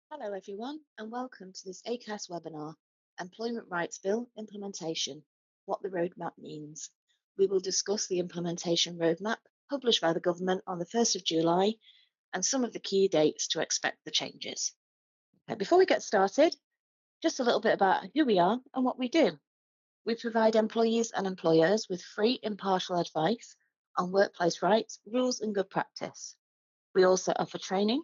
Hello everyone and welcome to this Acas webinar, Employment Rights Bill Implementation, What the Roadmap Means. We will discuss the implementation roadmap published by the government on the 1st of July and some of the key dates to expect the changes. Before we get started, just a little bit about who we are and what we do. We provide employees and employers with free impartial advice on workplace rights, rules and good practice. We also offer training,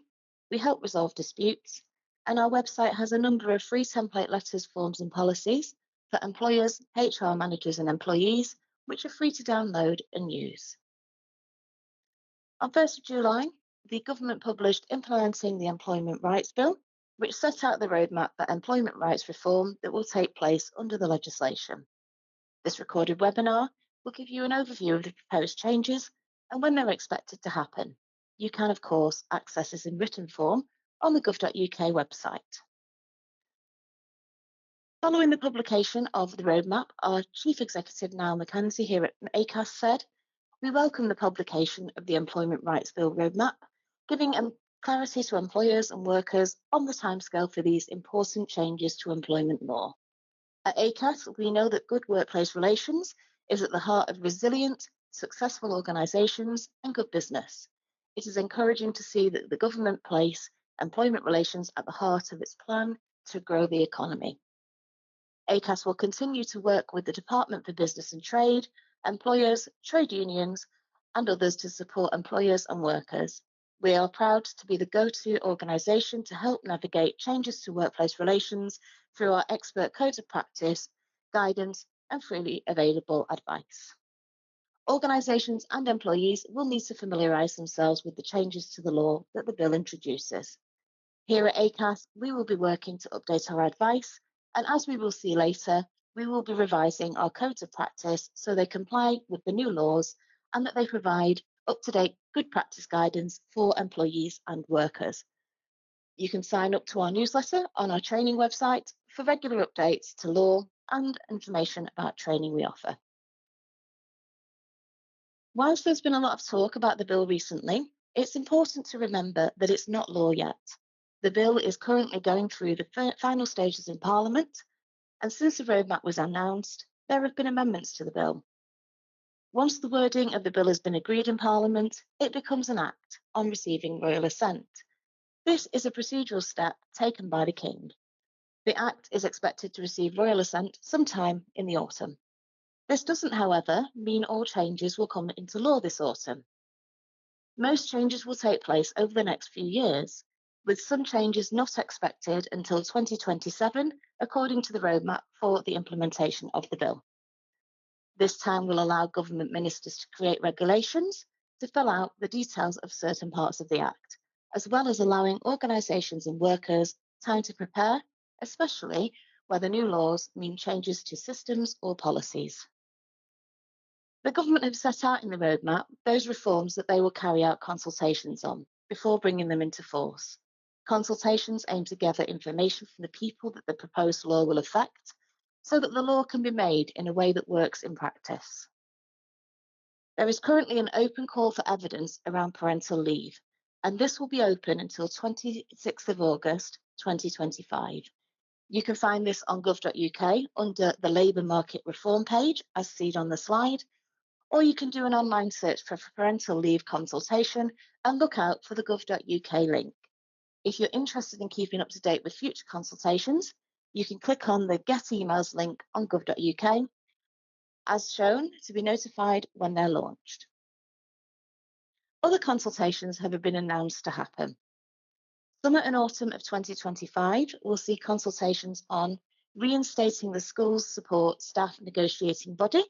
we help resolve disputes, and our website has a number of free template letters, forms and policies for employers, HR managers and employees, which are free to download and use. On 1st of July, the government published Implementing the Employment Rights Bill, which set out the roadmap for employment rights reform that will take place under the legislation. This recorded webinar will give you an overview of the proposed changes and when they're expected to happen. You can, of course, access this in written form on the gov.uk website. Following the publication of the roadmap, our Chief Executive, Niall Mackenzie, here at Acas said, "We welcome the publication of the Employment Rights Bill roadmap, giving clarity to employers and workers on the timescale for these important changes to employment law. At Acas, we know that good workplace relations is at the heart of resilient, successful organisations and good business. It is encouraging to see that the government place employment relations at the heart of its plan to grow the economy. Acas will continue to work with the Department for Business and Trade, employers, trade unions, and others to support employers and workers. We are proud to be the go-to organisation to help navigate changes to workplace relations through our expert codes of practice, guidance, and freely available advice. Organisations and employees will need to familiarise themselves with the changes to the law that the bill introduces. Here at Acas, we will be working to update our advice, and as we will see later, we will be revising our codes of practice so they comply with the new laws and that they provide up-to-date good practice guidance for employees and workers. You can sign up to our newsletter on our training website for regular updates to law and information about training we offer. Whilst there's been a lot of talk about the bill recently, it's important to remember that it's not law yet. The bill is currently going through the final stages in Parliament, and since the roadmap was announced, there have been amendments to the bill. Once the wording of the bill has been agreed in Parliament, it becomes an act on receiving Royal Assent. This is a procedural step taken by the King. The Act is expected to receive Royal Assent sometime in the autumn. This doesn't, however, mean all changes will come into law this autumn. Most changes will take place over the next few years, with some changes not expected until 2027, according to the roadmap for the implementation of the bill. This time will allow government ministers to create regulations to fill out the details of certain parts of the Act, as well as allowing organisations and workers time to prepare, especially where the new laws mean changes to systems or policies. The government have set out in the roadmap those reforms that they will carry out consultations on before bringing them into force. Consultations aim to gather information from the people that the proposed law will affect so that the law can be made in a way that works in practice. There is currently an open call for evidence around parental leave, and this will be open until 26th of August 2025. You can find this on gov.uk under the Labour Market Reform page, as seen on the slide, or you can do an online search for parental leave consultation and look out for the gov.uk link. If you're interested in keeping up to date with future consultations, you can click on the Get Emails link on gov.uk, as shown, to be notified when they're launched. Other consultations have been announced to happen. Summer and autumn of 2025 will see consultations on reinstating the Schools Support Staff Negotiating Body,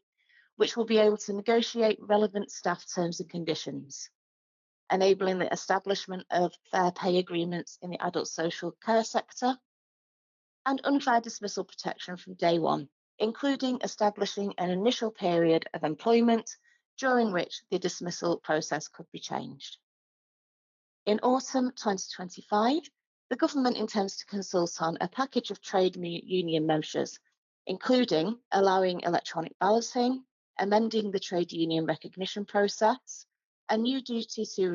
which will be able to negotiate relevant staff terms and conditions, enabling the establishment of fair pay agreements in the adult social care sector, and unfair dismissal protection from day one, including establishing an initial period of employment during which the dismissal process could be changed. In autumn 2025, the government intends to consult on a package of trade union measures, including allowing electronic balloting, amending the trade union recognition process, a new duty to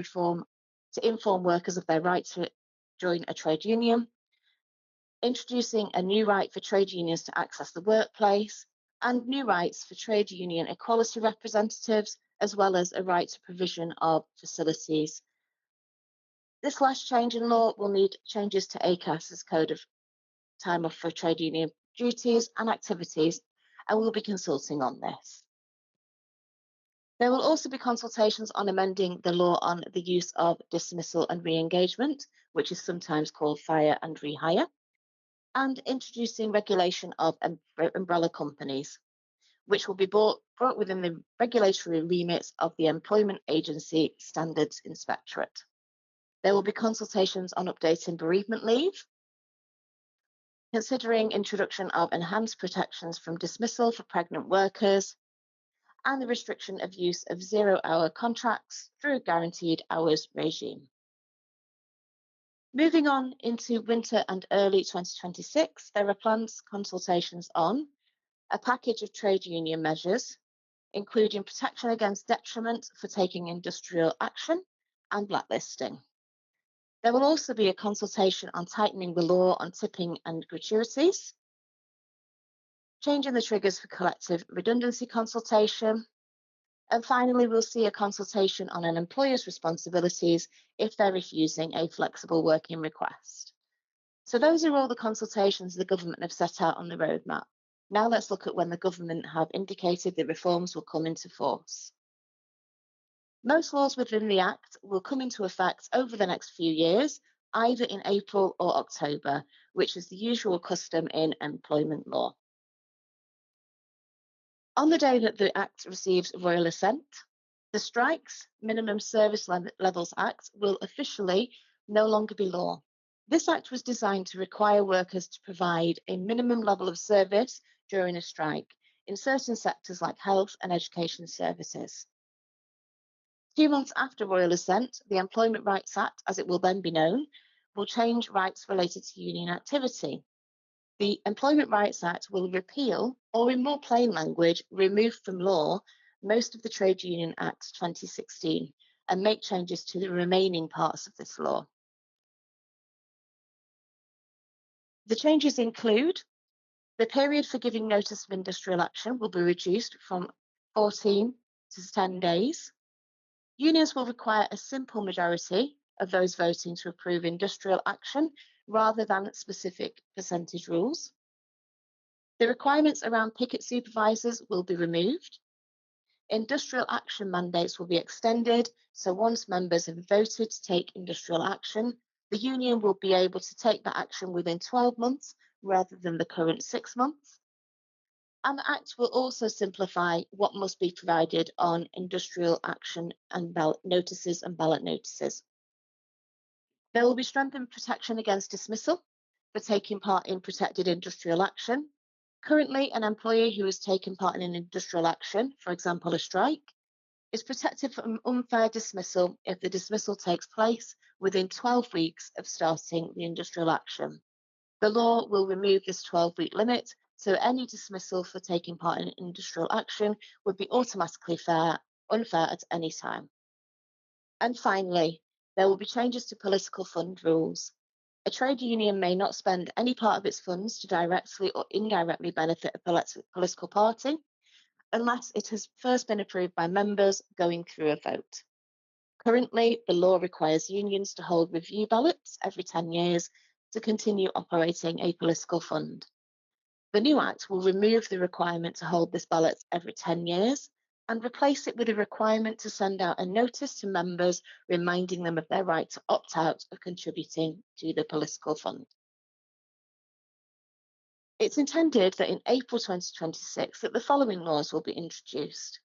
inform workers of their right to join a trade union, introducing a new right for trade unions to access the workplace, and new rights for trade union equality representatives, as well as a right to provision of facilities. This last change in law will need changes to ACAS's Code of Time Off for Trade Union Duties and Activities, and we'll be consulting on this. There will also be consultations on amending the law on the use of dismissal and re-engagement, which is sometimes called fire and rehire, and introducing regulation of umbrella companies, which will be brought within the regulatory remits of the Employment Agency Standards Inspectorate. There will be consultations on updating bereavement leave, considering introduction of enhanced protections from dismissal for pregnant workers, and the restriction of use of zero-hour contracts through a guaranteed hours regime. Moving on into winter and early 2026, there are planned consultations on a package of trade union measures, including protection against detriment for taking industrial action and blacklisting. There will also be a consultation on tightening the law on tipping and gratuities, changing the triggers for collective redundancy consultation, and finally, we'll see a consultation on an employer's responsibilities if they're refusing a flexible working request. So those are all the consultations the government have set out on the roadmap. Now let's look at when the government have indicated that reforms will come into force. Most laws within the Act will come into effect over the next few years, either in April or October, which is the usual custom in employment law. On the day that the Act receives Royal Assent, the Strikes Minimum Service Levels Act will officially no longer be law. This Act was designed to require workers to provide a minimum level of service during a strike in certain sectors like health and education services. 2 months after Royal Assent, the Employment Rights Act, as it will then be known, will change rights related to union activity. The Employment Rights Act will repeal, or in more plain language, remove from law most of the Trade Union Act 2016 and make changes to the remaining parts of this law. The changes include the period for giving notice of industrial action will be reduced from 14 to 10 days. Unions will require a simple majority of those voting to approve industrial action rather than specific percentage rules. The requirements around picket supervisors will be removed. Industrial action mandates will be extended, so once members have voted to take industrial action, the union will be able to take that action within 12 months rather than the current 6 months. And the Act will also simplify what must be provided on industrial action and ballot notices and ballot notices. There will be strengthened protection against dismissal for taking part in protected industrial action. Currently, an employee who has taken part in an industrial action, for example, a strike, is protected from unfair dismissal if the dismissal takes place within 12 weeks of starting the industrial action. The law will remove this 12-week limit, so any dismissal for taking part in industrial action would be automatically unfair at any time. And finally, there will be changes to political fund rules. A trade union may not spend any part of its funds to directly or indirectly benefit a political party unless it has first been approved by members going through a vote. Currently, the law requires unions to hold review ballots every 10 years to continue operating a political fund. The new Act will remove the requirement to hold this ballot every 10 years and replace it with a requirement to send out a notice to members reminding them of their right to opt out of contributing to the political fund. It's intended that in April 2026 that the following laws will be introduced.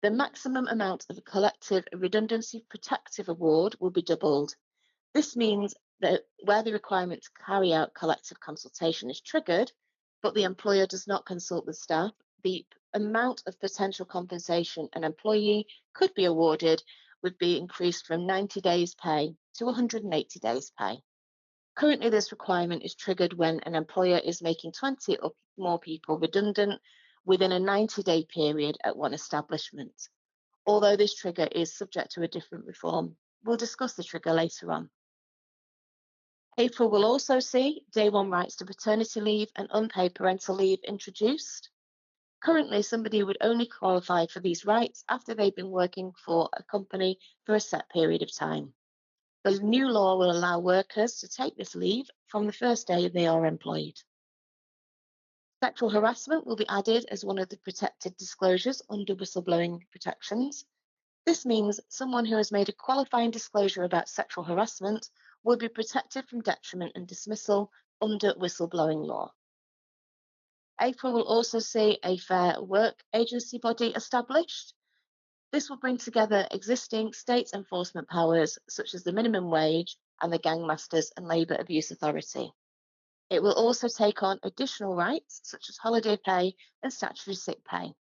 The maximum amount of a collective redundancy protective award will be doubled. This means that where the requirement to carry out collective consultation is triggered, but the employer does not consult with staff, the amount of potential compensation an employee could be awarded would be increased from 90 days pay to 180 days pay. Currently, this requirement is triggered when an employer is making 20 or more people redundant within a 90-day period at one establishment. Although this trigger is subject to a different reform, we'll discuss the trigger later on. April will also see day one rights to paternity leave and unpaid parental leave introduced. Currently, somebody would only qualify for these rights after they've been working for a company for a set period of time. The new law will allow workers to take this leave from the first day they are employed. Sexual harassment will be added as one of the protected disclosures under whistleblowing protections. This means someone who has made a qualifying disclosure about sexual harassment will be protected from detriment and dismissal under whistleblowing law. April will also see a fair work agency body established. This will bring together existing state enforcement powers such as the minimum wage and the Gangmasters and Labour Abuse Authority. It will also take on additional rights such as holiday pay and statutory sick pay.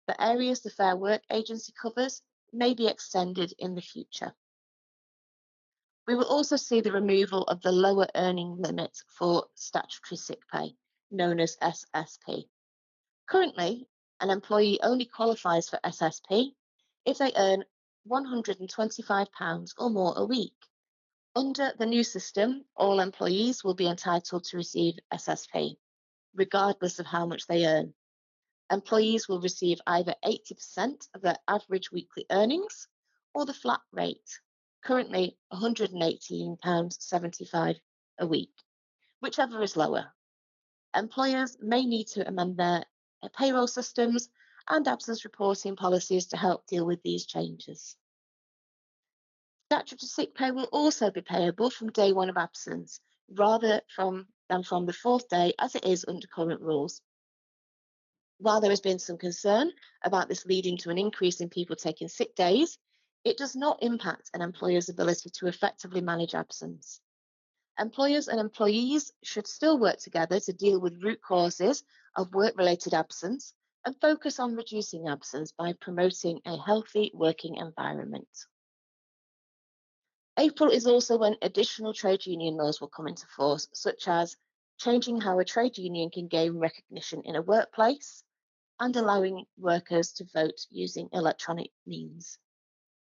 The areas the Fair Work Agency covers may be extended in the future. We will also see the removal of the lower earning limit for statutory sick pay, known as SSP. Currently, an employee only qualifies for SSP if they earn £125 or more a week. Under the new system, all employees will be entitled to receive SSP, regardless of how much they earn. Employees will receive either 80% of their average weekly earnings or the flat rate, currently £118.75 a week, whichever is lower. Employers may need to amend their payroll systems and absence reporting policies to help deal with these changes. Statutory sick pay will also be payable from day one of absence, rather than from the fourth day as it is under current rules. While there has been some concern about this leading to an increase in people taking sick days, it does not impact an employer's ability to effectively manage absence. Employers and employees should still work together to deal with root causes of work-related absence and focus on reducing absence by promoting a healthy working environment. April is also when additional trade union laws will come into force, such as changing how a trade union can gain recognition in a workplace, and allowing workers to vote using electronic means.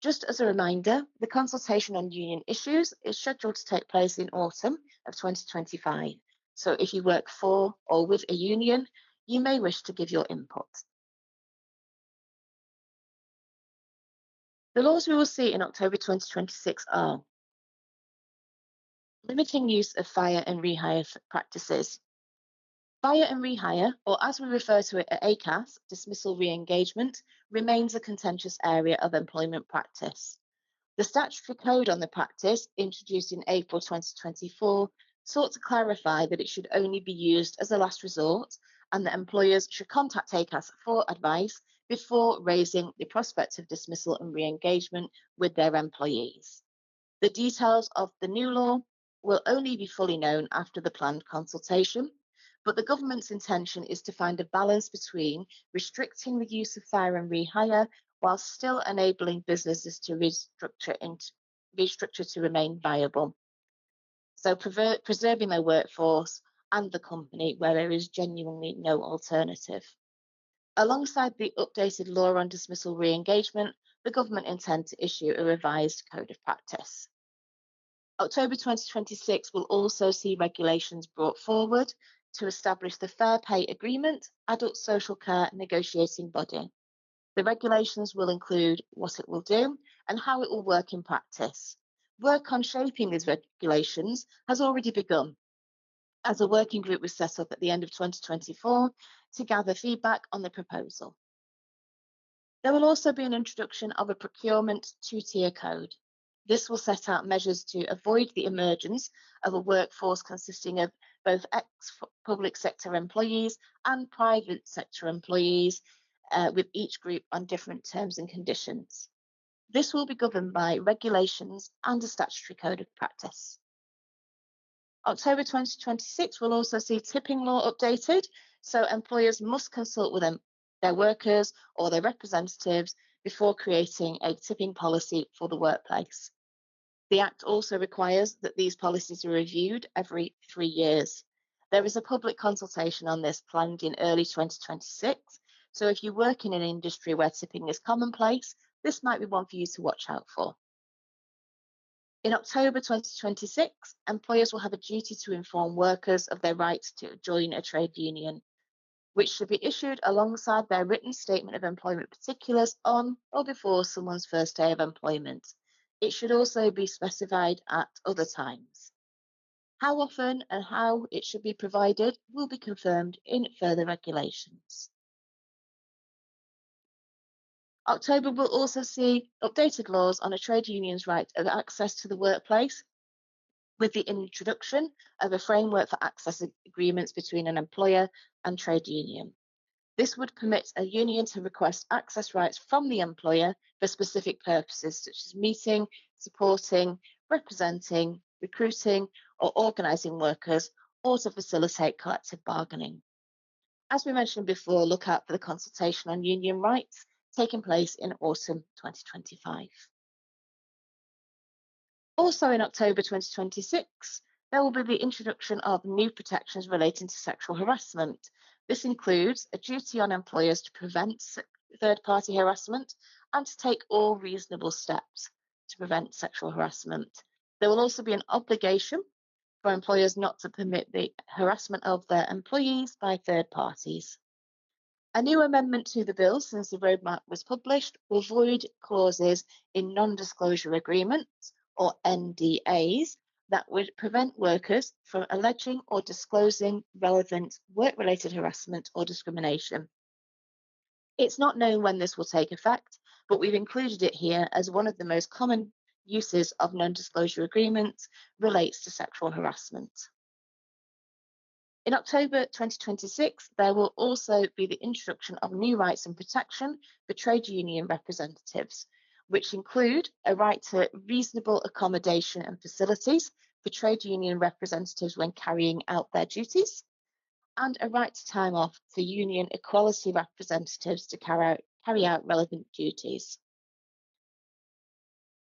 Just as a reminder, the consultation on union issues is scheduled to take place in autumn of 2025. So if you work for or with a union, you may wish to give your input. The laws we will see in October 2026 are limiting use of fire and rehire practices. Fire and rehire, or as we refer to it at Acas, dismissal re-engagement, remains a contentious area of employment practice. The statutory code on the practice, introduced in April 2024, sought to clarify that it should only be used as a last resort and that employers should contact Acas for advice before raising the prospect of dismissal and re-engagement with their employees. The details of the new law will only be fully known after the planned consultation, but the government's intention is to find a balance between restricting the use of fire and rehire while still enabling businesses to restructure to remain viable. So preserving their workforce and the company where there is genuinely no alternative. Alongside the updated law on dismissal re-engagement, the government intends to issue a revised code of practice. October 2026 will also see regulations brought forward to establish the Fair Pay Agreement, adult social care negotiating body. The regulations will include what it will do and how it will work in practice. Work on shaping these regulations has already begun, as a working group was set up at the end of 2024 to gather feedback on the proposal. There will also be an introduction of a procurement two-tier code. This will set out measures to avoid the emergence of a workforce consisting of both ex-public sector employees and private sector employees, with each group on different terms and conditions. This will be governed by regulations and a statutory code of practice. October 2026 will also see tipping law updated, so employers must consult with their workers or their representatives before creating a tipping policy for the workplace. The Act also requires that these policies are reviewed every 3 years. There is a public consultation on this planned in early 2026, so if you work in an industry where tipping is commonplace, this might be one for you to watch out for. In October 2026, employers will have a duty to inform workers of their right to join a trade union, which should be issued alongside their written statement of employment particulars on or before someone's first day of employment. It should also be specified at other times. How often and how it should be provided will be confirmed in further regulations. October will also see updated laws on a trade union's right of access to the workplace, with the introduction of a framework for access agreements between an employer and trade union. This would permit a union to request access rights from the employer for specific purposes, such as meeting, supporting, representing, recruiting, or organising workers, or to facilitate collective bargaining. As we mentioned before, look out for the consultation on union rights taking place in autumn 2025. Also in October 2026, there will be the introduction of new protections relating to sexual harassment. This includes a duty on employers to prevent third-party harassment and to take all reasonable steps to prevent sexual harassment. There will also be an obligation for employers not to permit the harassment of their employees by third parties. A new amendment to the bill since the roadmap was published will void clauses in non-disclosure agreements, or NDAs, that would prevent workers from alleging or disclosing relevant work-related harassment or discrimination. It's not known when this will take effect, but we've included it here as one of the most common uses of non-disclosure agreements relates to sexual harassment. In October 2026, there will also be the introduction of new rights and protection for trade union representatives, which include a right to reasonable accommodation and facilities for trade union representatives when carrying out their duties, and a right to time off for union equality representatives to carry out relevant duties.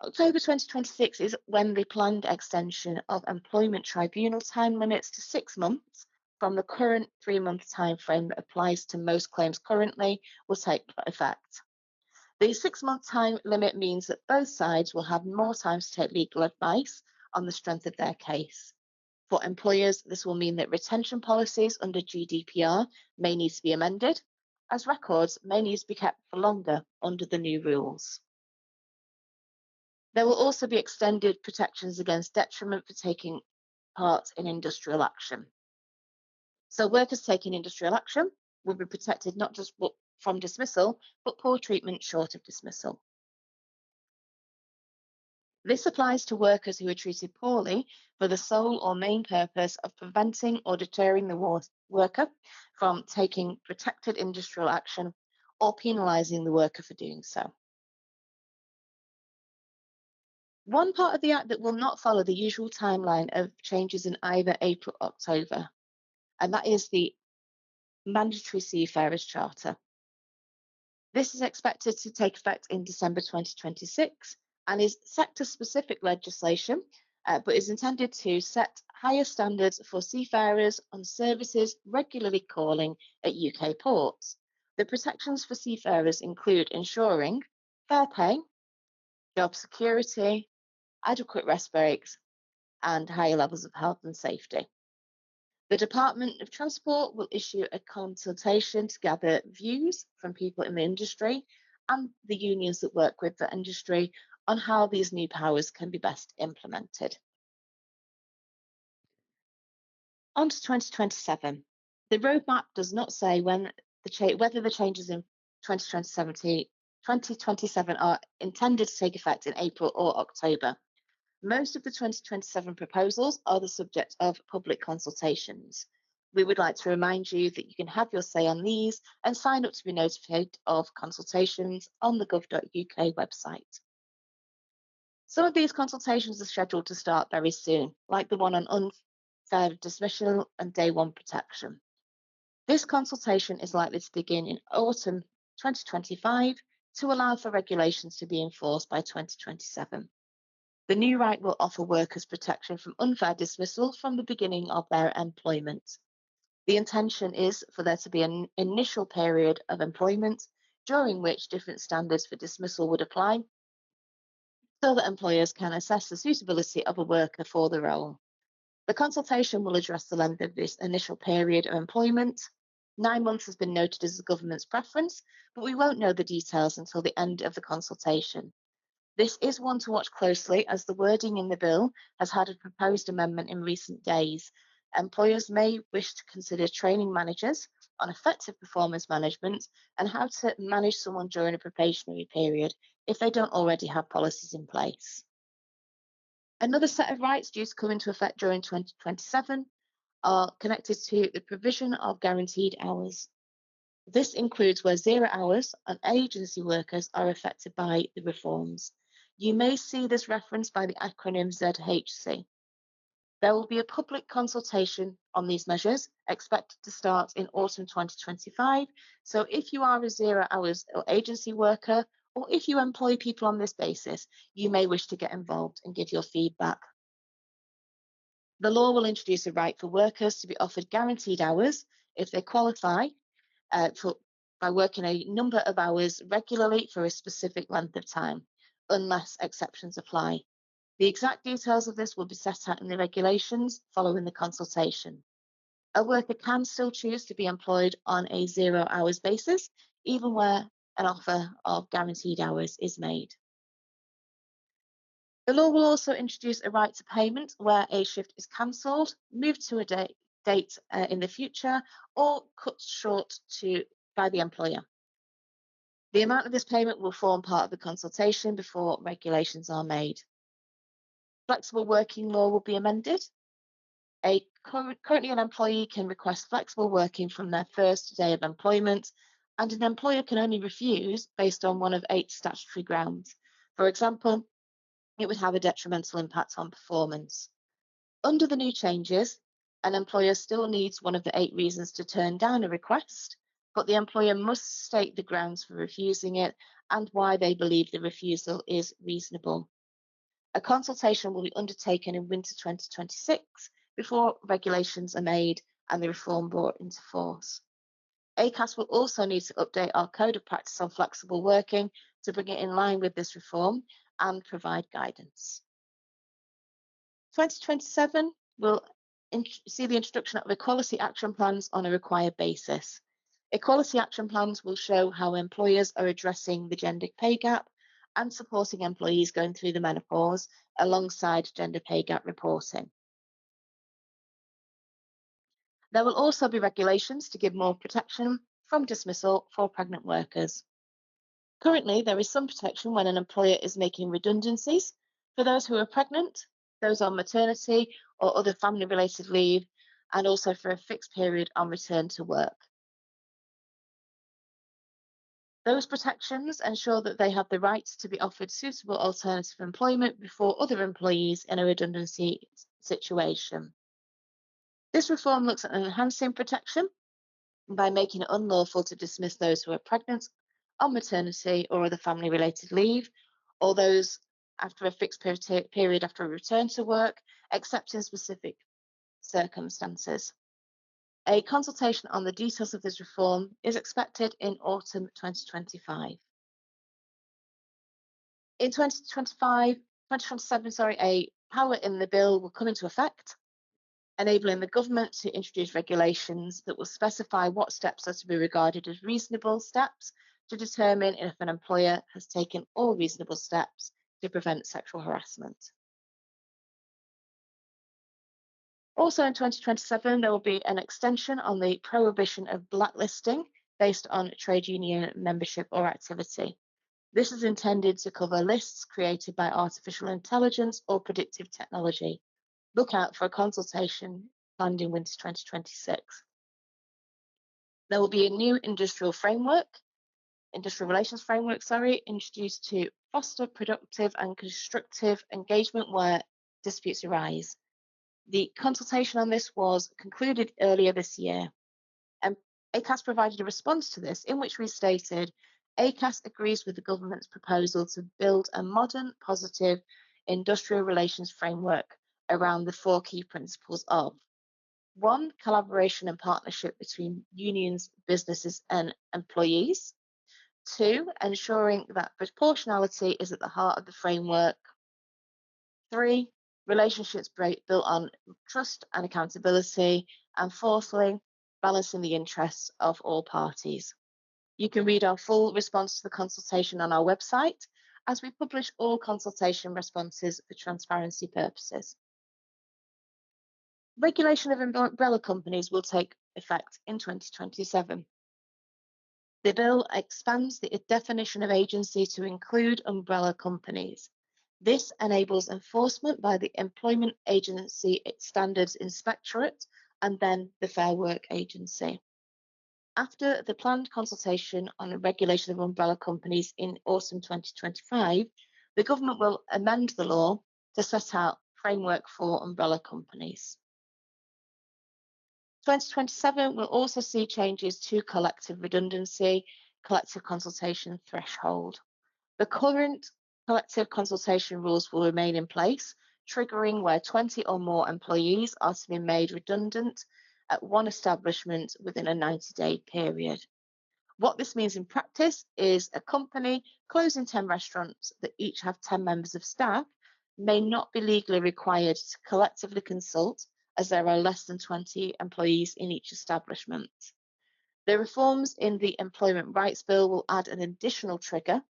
October 2026 is when the planned extension of employment tribunal time limits to 6 months from the current 3-month time frame that applies to most claims currently will take effect. The 6-month time limit means that both sides will have more time to take legal advice on the strength of their case. For employers, this will mean that retention policies under GDPR may need to be amended, as records may need to be kept for longer under the new rules. There will also be extended protections against detriment for taking part in industrial action. So workers taking industrial action will be protected not just from dismissal, but poor treatment short of dismissal. This applies to workers who are treated poorly for the sole or main purpose of preventing or deterring the worker from taking protected industrial action or penalising the worker for doing so. One part of the Act that will not follow the usual timeline of changes in either April or October, and that is the Mandatory Seafarers Charter. This is expected to take effect in December 2026 and is sector-specific legislation, but is intended to set higher standards for seafarers on services regularly calling at UK ports. The protections for seafarers include ensuring fair pay, job security, adequate rest breaks, and higher levels of health and safety. The Department of Transport will issue a consultation to gather views from people in the industry and the unions that work with the industry on how these new powers can be best implemented. On to 2027. The roadmap does not say whether the changes in 2027 are intended to take effect in April or October. Most of the 2027 proposals are the subject of public consultations. We would like to remind you that you can have your say on these and sign up to be notified of consultations on the gov.uk website. Some of these consultations are scheduled to start very soon, like the one on unfair dismissal and day one protection. This consultation is likely to begin in autumn 2025 to allow for regulations to be enforced by 2027. The new right will offer workers protection from unfair dismissal from the beginning of their employment. The intention is for there to be an initial period of employment during which different standards for dismissal would apply, so that employers can assess the suitability of a worker for the role. The consultation will address the length of this initial period of employment. 9 months has been noted as the government's preference, but we won't know the details until the end of the consultation. This is one to watch closely as the wording in the bill has had a proposed amendment in recent days. Employers may wish to consider training managers on effective performance management and how to manage someone during a probationary period if they don't already have policies in place. Another set of rights due to come into effect during 2027 are connected to the provision of guaranteed hours. This includes where 0 hours and agency workers are affected by the reforms. You may see this referenced by the acronym ZHC. There will be a public consultation on these measures expected to start in autumn 2025. So if you are a 0 hours or agency worker, or if you employ people on this basis, you may wish to get involved and give your feedback. The law will introduce a right for workers to be offered guaranteed hours if they qualify by working a number of hours regularly for a specific length of time, unless exceptions apply. The exact details of this will be set out in the regulations following the consultation. A worker can still choose to be employed on a 0 hours basis, even where an offer of guaranteed hours is made. The law will also introduce a right to payment where a shift is cancelled, moved to a date in the future, or cut short by the employer. The amount of this payment will form part of the consultation before regulations are made. Flexible working law will be amended. Currently, an employee can request flexible working from their first day of employment, and an employer can only refuse based on one of 8 statutory grounds. For example, it would have a detrimental impact on performance. Under the new changes, an employer still needs one of the 8 reasons to turn down a request, but the employer must state the grounds for refusing it and why they believe the refusal is reasonable. A consultation will be undertaken in winter 2026 before regulations are made and the reform brought into force. Acas will also need to update our code of practice on flexible working to bring it in line with this reform and provide guidance. 2027 will see the introduction of equality action plans on a required basis. Equality action plans will show how employers are addressing the gender pay gap and supporting employees going through the menopause alongside gender pay gap reporting. There will also be regulations to give more protection from dismissal for pregnant workers. Currently, there is some protection when an employer is making redundancies for those who are pregnant, those on maternity or other family-related leave, and also for a fixed period on return to work. Those protections ensure that they have the right to be offered suitable alternative employment before other employees in a redundancy situation. This reform looks at enhancing protection by making it unlawful to dismiss those who are pregnant, on maternity or other family-related leave, or those after a fixed period after a return to work, except in specific circumstances. A consultation on the details of this reform is expected in autumn 2025. In 2027, a power in the bill will come into effect, enabling the government to introduce regulations that will specify what steps are to be regarded as reasonable steps to determine if an employer has taken all reasonable steps to prevent sexual harassment. Also in 2027, there will be an extension on the prohibition of blacklisting based on trade union membership or activity. This is intended to cover lists created by artificial intelligence or predictive technology. Look out for a consultation planned in winter 2026. There will be a new industrial relations framework, introduced to foster productive and constructive engagement where disputes arise. The consultation on this was concluded earlier this year, and Acas provided a response to this in which we stated, Acas agrees with the government's proposal to build a modern, positive industrial relations framework around the 4 key principles of 1, collaboration and partnership between unions, businesses and employees. 2, ensuring that proportionality is at the heart of the framework. 3, relationships built on trust and accountability. And fourthly, balancing the interests of all parties. You can read our full response to the consultation on our website, as we publish all consultation responses for transparency purposes. Regulation of umbrella companies will take effect in 2027. The bill expands the definition of agency to include umbrella companies. This enables enforcement by the Employment Agency Standards Inspectorate and then the Fair Work Agency. After the planned consultation on the regulation of umbrella companies in autumn 2025, the government will amend the law to set out framework for umbrella companies. 2027 will also see changes to collective redundancy, collective consultation threshold. The current collective consultation rules will remain in place, triggering where 20 or more employees are to be made redundant at one establishment within a 90-day period. What this means in practice is a company closing 10 restaurants that each have 10 members of staff may not be legally required to collectively consult, as there are less than 20 employees in each establishment. The reforms in the Employment Rights Bill will add an additional trigger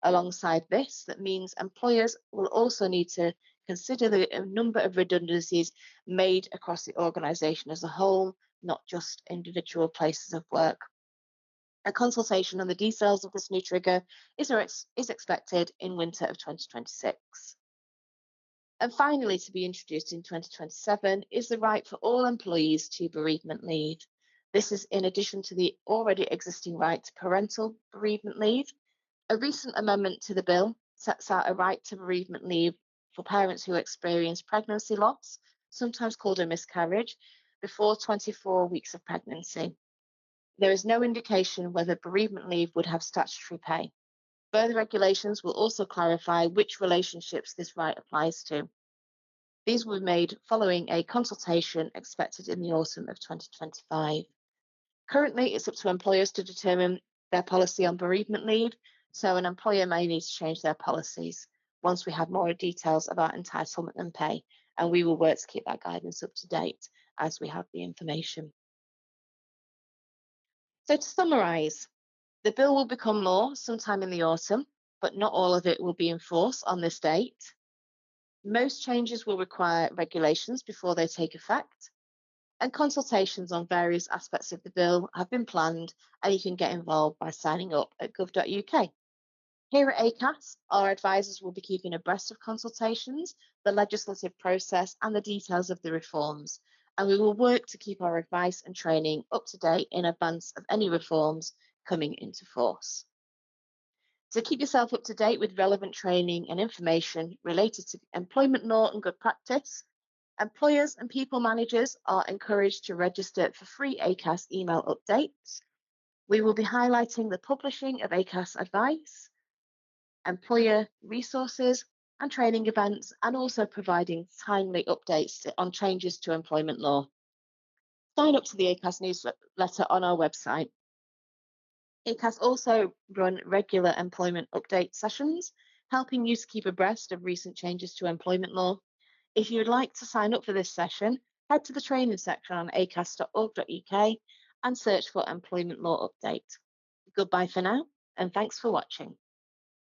alongside this. That means employers will also need to consider the number of redundancies made across the organisation as a whole, not just individual places of work. A consultation on the details of this new trigger is expected in winter of 2026. And finally, to be introduced in 2027 is the right for all employees to bereavement leave. This is in addition to the already existing right to parental bereavement leave. A recent amendment to the bill sets out a right to bereavement leave for parents who experience pregnancy loss, sometimes called a miscarriage, before 24 weeks of pregnancy. There is no indication whether bereavement leave would have statutory pay. Further regulations will also clarify which relationships this right applies to. These will be made following a consultation expected in the autumn of 2025. Currently, it's up to employers to determine their policy on bereavement leave, so an employer may need to change their policies once we have more details about entitlement and pay, and we will work to keep that guidance up to date as we have the information. So to summarise, the bill will become law sometime in the autumn, but not all of it will be in force on this date. Most changes will require regulations before they take effect, and consultations on various aspects of the bill have been planned, and you can get involved by signing up at gov.uk. Here at Acas, our advisors will be keeping abreast of consultations, the legislative process, and the details of the reforms, and we will work to keep our advice and training up to date in advance of any reforms coming into force. To keep yourself up to date with relevant training and information related to employment law and good practice, employers and people managers are encouraged to register for free Acas email updates. We will be highlighting the publishing of Acas advice, employer resources and training events, and also providing timely updates on changes to employment law. Sign up to the Acas newsletter on our website. Acas also run regular employment update sessions, helping you to keep abreast of recent changes to employment law. If you would like to sign up for this session, head to the training section on acas.org.uk and search for Employment Law Update. Goodbye for now, and thanks for watching.